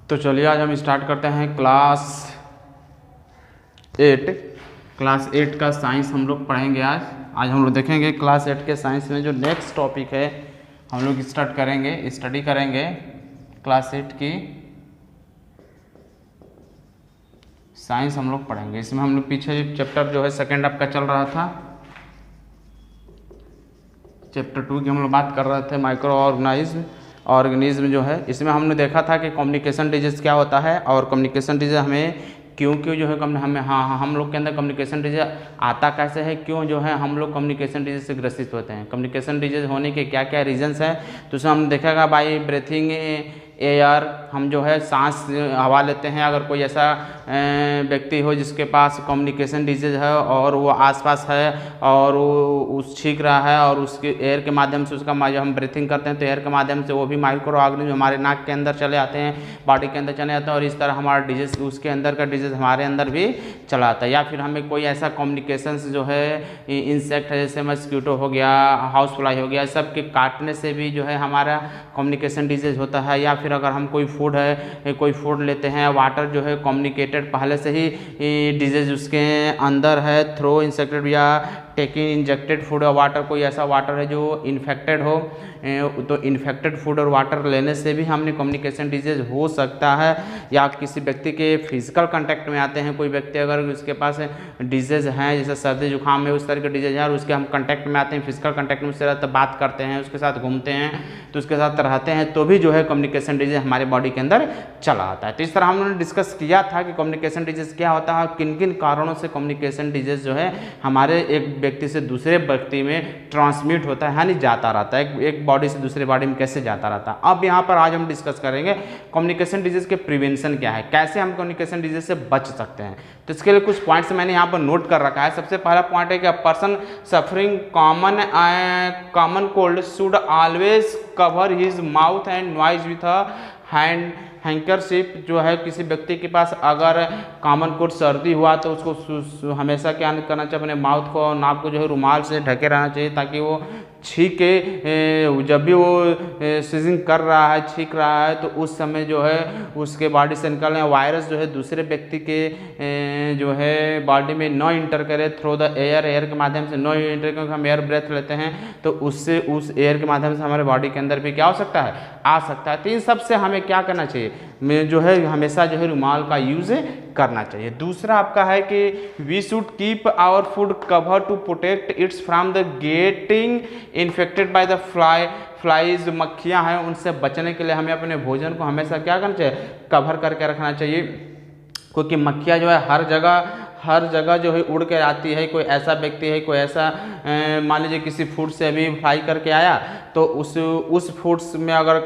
तो चलिए आज हम स्टार्ट करते हैं क्लास 8 का साइंस हम लोग पढ़ेंगे। आज हम लोग देखेंगे क्लास 8 के साइंस में जो नेक्स्ट टॉपिक है हम लोग स्टडी करेंगे क्लास 8 की साइंस हम लोग पढ़ेंगे। इसमें हम लोग पीछे चैप्टर जो है सेकेंड आपका चल रहा था, चैप्टर 2 की हम लोग बात कर रहे थे माइक्रो ऑर्गेनिज्म जो है। इसमें हमने देखा था कि कम्युनिकेशन डिजीज क्या होता है और कम्युनिकेशन डिजीज हमें क्यों जो है हम लोग के अंदर कम्युनिकेशन डिजीज आता कैसे है, क्यों जो है हम लोग कम्युनिकेशन डिजीज से ग्रसित होते हैं, कम्युनिकेशन डिजीज होने के क्या क्या रीजंस हैं। तो उसमें हम देखेगा बाई ब्रीथिंग एयर, हम जो है सांस हवा लेते हैं। अगर कोई ऐसा व्यक्ति हो जिसके पास कम्युनिकेशन डिजीज है और वो आसपास है और वो छींक रहा है और उसके एयर के माध्यम से उसका जो हम ब्रीथिंग करते हैं तो एयर के माध्यम से वो भी माइक्रो ऑर्गेनिज्म हमारे नाक के अंदर चले आते हैं, बॉडी के अंदर चले आते हैं और इस तरह हमारा डिजीज उसके अंदर का डिजीज हमारे अंदर भी चला आता है। या फिर हमें कोई ऐसा कम्युनिकेशन जो है इंसेक्ट है जैसे मस्कीटो हो गया, हाउस फ्लाई हो गया, सब के काटने से भी जो है हमारा कम्युनिकेशन डिजीज होता है। या फिर अगर हम कोई फूड लेते हैं, वाटर जो है कम्युनिकेटेड पहले से ही डिजीज उसके अंदर है थ्रो इंसेक्टेड या टेकिंग इंजेक्टेड फूड और वाटर, कोई ऐसा वाटर है जो इन्फेक्टेड हो तो इन्फेक्टेड फूड और वाटर लेने से भी हमने कम्युनिकेशन डिजीज हो सकता है। या किसी व्यक्ति के फिजिकल कांटेक्ट में आते हैं, कोई व्यक्ति अगर उसके पास डिजीज हैं जैसे सर्दी जुकाम में उस तरह के डिजीज है और उसके हम कांटेक्ट में आते हैं, फिजिकल कांटेक्ट में उससे रहते बात करते हैं, उसके साथ घूमते हैं तो उसके साथ रहते हैं तो भी जो है कम्युनिकेशन डिजीज हमारे बॉडी के अंदर चला आता है। तो इस तरह हम लोगों ने डिस्कस किया था कि कम्युनिकेशन डिजीज क्या होता है, किन किन कारणों से कम्युनिकेशन डिजीज जो है हमारे एक व्यक्ति से दूसरे व्यक्ति में ट्रांसमिट होता है, यानी जाता रहता है, एक बॉडी से दूसरे बॉडी में कैसे जाता रहता है। अब यहाँ पर आज हम डिस्कस करेंगे कम्युनिकेशन डिजीज के प्रिवेंशन क्या है, कैसे हम कम्युनिकेशन डिजीज से बच सकते हैं। तो इसके लिए कुछ पॉइंट्स मैंने यहाँ पर नोट कर रखा है। सबसे पहला पॉइंट है कि a person suffering common cold should always cover his mouth and nose with a handkerchief. जो है किसी व्यक्ति के पास अगर कॉमन कोल्ड सर्दी हुआ तो उसको हमेशा क्या करना चाहिए, अपने माउथ को और नाक को जो है रुमाल से ढके रहना चाहिए ताकि वो छींके जब भी वो स्नीजिंग कर रहा है, छींक रहा है तो उस समय जो है उसके बॉडी से निकलने वायरस जो है दूसरे व्यक्ति के जो है बॉडी में न इंटर करे थ्रू द एयर के माध्यम से न इंटर, क्योंकि हम एयर ब्रेथ लेते हैं तो उससे उस एयर के माध्यम से हमारे बॉडी के अंदर भी क्या हो सकता है, आ सकता है। तो इन सब से हमें क्या करना चाहिए, में जो है हमेशा जो है रुमाल का यूज करना चाहिए। दूसरा आपका है कि we should keep our food cover to protect its from the getting infected by the flies. मक्खियां हैं उनसे बचने के लिए हमें अपने भोजन को हमेशा क्या करना चाहिए, कवर करके रखना चाहिए, क्योंकि मक्खियां जो है हर जगह जो है उड़ के आती है। कोई ऐसा व्यक्ति है, कोई ऐसा मान लीजिए किसी फूड से अभी फ्राई करके आया तो उस फूड्स में अगर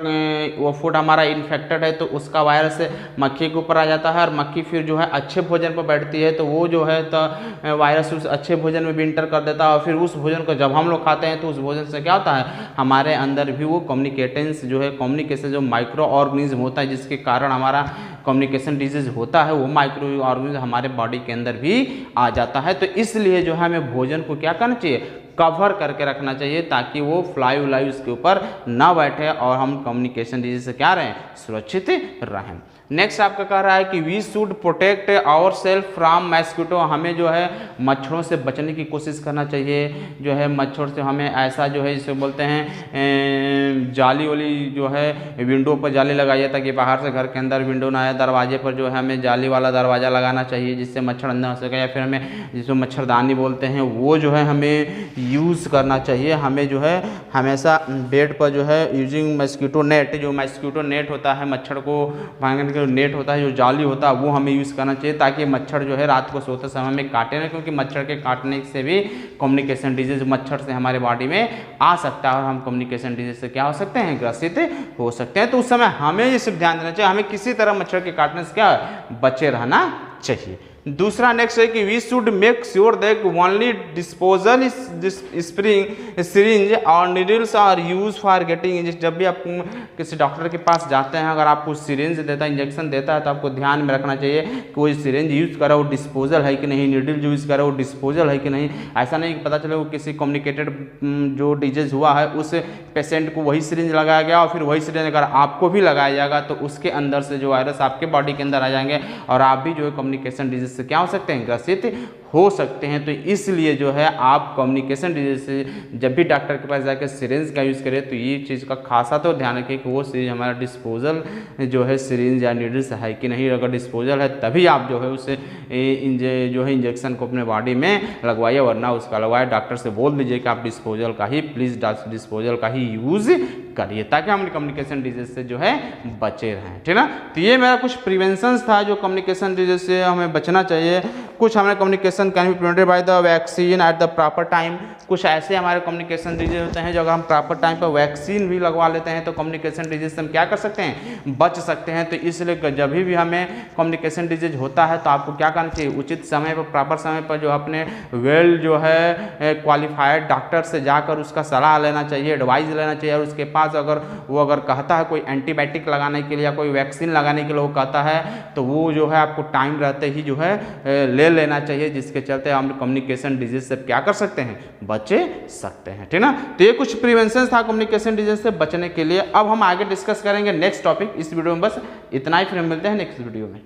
वो फूड हमारा इन्फेक्टेड है तो उसका वायरस मक्खी के ऊपर आ जाता है और मक्खी फिर जो है अच्छे भोजन पर बैठती है तो वो जो है तो वायरस उस अच्छे भोजन में भी इंटर कर देता है और फिर उस भोजन को जब हम लोग खाते हैं तो उस भोजन से क्या होता है, हमारे अंदर भी वो कम्युनिकेशन जो माइक्रो ऑर्गेनिज्म होता है जिसके कारण हमारा कम्युनिकेशन डिजीज होता है, वो माइक्रो ऑर्गेनिज्म हमारे बॉडी के अंदर भी आ जाता है। तो इसलिए जो है हमें भोजन को क्या करना चाहिए, कवर करके रखना चाहिए ताकि वो फ्लाई उसके ऊपर ना बैठे और हम कम्युनिकेशन डिजीज से क्या रहें, सुरक्षित रहें। नेक्स्ट आपका कह रहा है कि we should protect our self from mosquito. हमें जो है मच्छरों से बचने की कोशिश करना चाहिए। जो है मच्छर से हमें ऐसा जो है जिसे बोलते हैं जाली वाली जो है विंडो पर जाली लगाइए ताकि बाहर से घर के अंदर विंडो ना आए। दरवाजे पर जो है हमें जाली वाला दरवाज़ा लगाना चाहिए जिससे मच्छर अंदर हो सके, या फिर हमें जिसको मच्छरदानी बोलते हैं वो जो है हमें यूज़ करना चाहिए। हमें जो है हमेशा बेड पर जो है यूजिंग मस्कीटो नेट, जो मस्कीटो नेट होता है मच्छर को भागने जो नेट होता है, जो जाली होता है वो हमें यूज़ करना चाहिए ताकि मच्छर जो है रात को सोते समय में काटे ना, क्योंकि मच्छर के काटने से भी कम्युनिकेशन डिजीज मच्छर से हमारे बॉडी में आ सकता है और हम कम्युनिकेशन डिजीज से क्या हो सकते हैं, ग्रसित हो सकते हैं। तो उस समय हमें ये सिर्फ ध्यान देना चाहिए, हमें किसी तरह मच्छर के काटने से क्या बचे रहना चाहिए। दूसरा नेक्स्ट है कि we should make sure that only disposal spring syringe और needles are use for getting injection. जब भी आप किसी डॉक्टर के पास जाते हैं, अगर आपको सिरिंज देता है, इंजेक्शन देता है, तो आपको ध्यान में रखना चाहिए कि वो सिरिंज यूज़ करा वो डिस्पोजल है कि नहीं, नीडल यूज़ करा वो डिस्पोजल है कि नहीं। ऐसा नहीं पता चले वो किसी कम्युनिकेटेड जो डिजीज हुआ है उस पेशेंट को वही सिरिंज लगाया गया और फिर वही सिरिंज अगर आपको भी लगाया जाएगा तो उसके अंदर से जो वायरस आपके बॉडी के अंदर आ जाएंगे और आप भी जो है कम्युनिकेशन डिजीज से क्या हो सकते हैं, ग्रसित हो सकते हैं। तो इसलिए जो है आप कम्युनिकेशन डिजीज से जब भी डॉक्टर के पास जाकर सिरिंज का यूज़ करें तो ये चीज़ का खासा तो ध्यान रखें कि वो सिरिंज हमारा डिस्पोजल जो है सिरिंज या नीडल्स है कि नहीं। अगर डिस्पोजल है तभी आप जो है उसे जो है इंजेक्शन को अपने बॉडी में लगवाइए, वरना उसका लगवाए। डॉक्टर से बोल दीजिए कि आप डिस्पोजल का ही प्लीज़ डिस्पोजल का ही यूज़ करिए ताकि हम कम्युनिकेशन डिजीज से जो है बचे रहें, ठीक ना। तो ये मेरा कुछ प्रिवेंशंस था जो कम्युनिकेशन डिजीज से हमें बचना चाहिए। कुछ हमें communication can be prevented by the vaccine at the proper time. कुछ ऐसे हमारे कम्युनिकेशन डिजीज होते हैं जो अगर हम प्रॉपर टाइम पर वैक्सीन भी लगवा लेते हैं तो कम्युनिकेशन डिजीज से हम क्या कर सकते हैं, बच सकते हैं। तो इसलिए जब भी हमें कम्युनिकेशन डिजीज होता है तो आपको क्या करना चाहिए, उचित समय पर प्रॉपर समय पर जो अपने वेल जो है क्वालिफाइड डॉक्टर से जाकर उसका सलाह लेना चाहिए, एडवाइस लेना चाहिए। और उसके पास अगर वो कहता है कोई एंटीबायोटिक लगाने के लिए या कोई वैक्सीन लगाने के लिए वो कहता है तो वो जो है आपको टाइम रहते ही जो है ले लेना चाहिए, जिसके चलते हम कम्युनिकेशन डिजीज से क्या कर सकते हैं, बचे सकते हैं, ठीक ना। तो ये कुछ प्रिवेंशन था कम्युनिकेशन डिजीज से बचने के लिए। अब हम आगे डिस्कस करेंगे नेक्स्ट टॉपिक। इस वीडियो में बस इतना ही, फिर हम मिलते हैं नेक्स्ट वीडियो में।